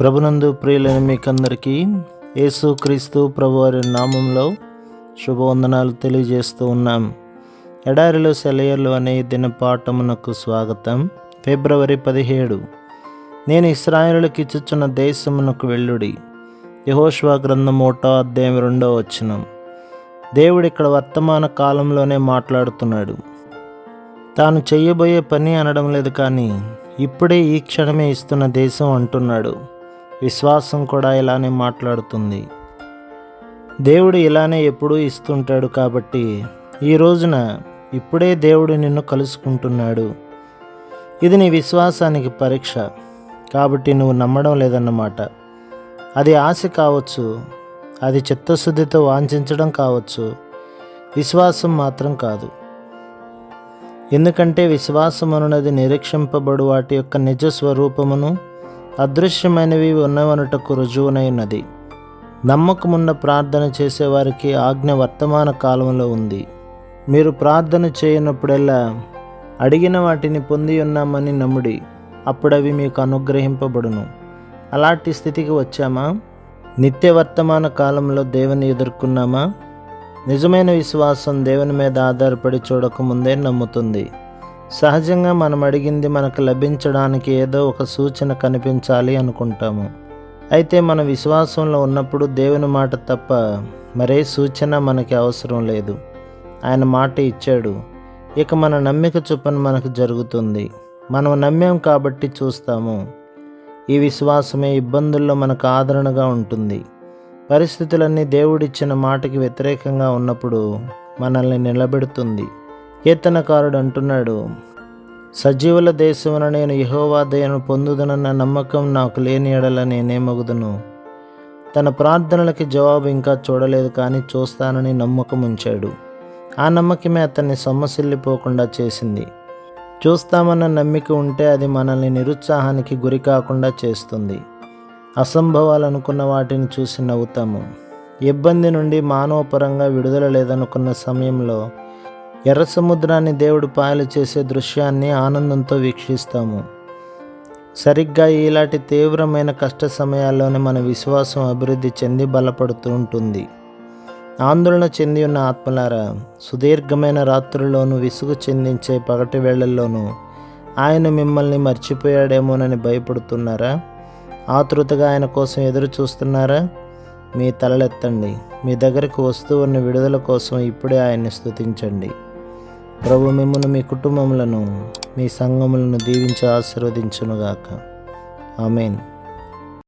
ప్రభునందు ప్రియులైన మీకందరికీ యేసుక్రీస్తు ప్రభువారి నామంలో శుభవందనాలు తెలియజేస్తూ ఉన్నాం. ఎడారిలో సెలయర్లు అనే దినపాఠమునకు స్వాగతం. ఫిబ్రవరి 17. నేను ఇశ్రాయేలులకు ఇచ్చుచున్న దేశమునకు వెళ్ళుడి. యెహోషువ గ్రంథం 1వ అధ్యాయం 2వ వచనం. దేవుడు ఇక్కడ వర్తమాన కాలంలోనే మాట్లాడుతున్నాడు. తాను చెయ్యబోయే పని అనడం లేదు, కానీ ఇప్పుడే ఈ క్షణమే ఇస్తున్న దేశం అంటున్నాడు. విశ్వాసం కూడా ఇలానే మాట్లాడుతుంది. దేవుడు ఇలానే ఎప్పుడూ ఇస్తుంటాడు. కాబట్టి ఈ రోజున ఇప్పుడే దేవుడు నిన్ను కలుసుకుంటున్నాడు. ఇది నీ విశ్వాసానికి పరీక్ష. కాబట్టి నువ్వు నమ్మడం లేదన్నమాట. అది ఆశ కావచ్చు, అది చిత్తశుద్ధితో వాంఛించడం కావచ్చు, విశ్వాసం మాత్రం కాదు. ఎందుకంటే విశ్వాసం అనున్నది నిరీక్షింపబడు వాటి యొక్క నిజ స్వరూపమును, అదృశ్యమైనవి ఉన్నవనుటకు రుజువునైనది. నమ్మకమున్న ప్రార్థన చేసేవారికి ఆజ్ఞ వర్తమాన కాలంలో ఉంది. మీరు ప్రార్థన చేయనప్పుడల్లా అడిగిన వాటిని పొంది ఉన్నామని నమ్ముడి, అప్పుడవి మీకు అనుగ్రహింపబడును. అలాంటి స్థితికి వచ్చామా? నిత్య వర్తమాన కాలంలో దేవుని ఎదుర్కొన్నామా? నిజమైన విశ్వాసం దేవుని మీద ఆధారపడి చూడకముందే నమ్ముతుంది. సహజంగా మనం అడిగింది మనకు లభించడానికి ఏదో ఒక సూచన కనిపించాలి అనుకుంటాము. అయితే మన విశ్వాసంలో ఉన్నప్పుడు దేవుని మాట తప్ప మరే సూచన మనకి అవసరం లేదు. ఆయన మాట ఇచ్చాడు, ఇక మన నమ్మిక చొప్పున మనకు జరుగుతుంది. మనం నమ్మాం కాబట్టి చూస్తాము. ఈ విశ్వాసమే ఇబ్బందుల్లో మనకు ఆదరణగా ఉంటుంది. పరిస్థితులన్నీ దేవుడిచ్చిన మాటకి వ్యతిరేకంగా ఉన్నప్పుడు మనల్ని నిలబెడుతుంది. కీర్తనకారుడు అంటున్నాడు, సజీవుల దేశమున నేను యెహోవా దయను పొందుదనన్న నమ్మకం నాకు లేని ఎడల నేనేమగుదును. తన ప్రార్థనలకి జవాబు ఇంకా చూడలేదు, కానీ చూస్తానని నమ్మకం ఉంచాడు. ఆ నమ్మకమే అతన్ని సొమ్మసిల్లిపోకుండా చేసింది. చూస్తామన్న నమ్మిక ఉంటే అది మనల్ని నిరుత్సాహానికి గురి కాకుండా చేస్తుంది. అసంభవాలు అనుకున్న వాటిని చూసి నవ్వుతాము. ఇబ్బంది నుండి మానవపరంగా విడుదల లేదనుకున్న సమయంలో ఎర్ర సముద్రాన్ని దేవుడు పాయలు చేసే దృశ్యాన్ని ఆనందంతో వీక్షిస్తాము. సరిగ్గా ఇలాంటి తీవ్రమైన కష్ట సమయాల్లోనే మన విశ్వాసం అభివృద్ధి చెంది బలపడుతూ ఉంటుంది. ఆందోళన చెంది ఉన్న ఆత్మలారా, సుదీర్ఘమైన రాత్రుల్లోనూ విసుగు చెందించే పగటి వేళల్లోనూ ఆయన మిమ్మల్ని మర్చిపోయాడేమోనని భయపడుతున్నారా? ఆతృతగా ఆయన కోసం ఎదురు చూస్తున్నారా? మీ తలలెత్తండి. మీ దగ్గరికి వస్తూ ఉన్న విడుదల కోసం ఇప్పుడే ఆయన్ని స్తుతించండి. ప్రభు మిమ్మును, మీ కుటుంబములను, మీ సంఘములను దీవించి ఆశీర్వదించునుగాక. ఆమేన్.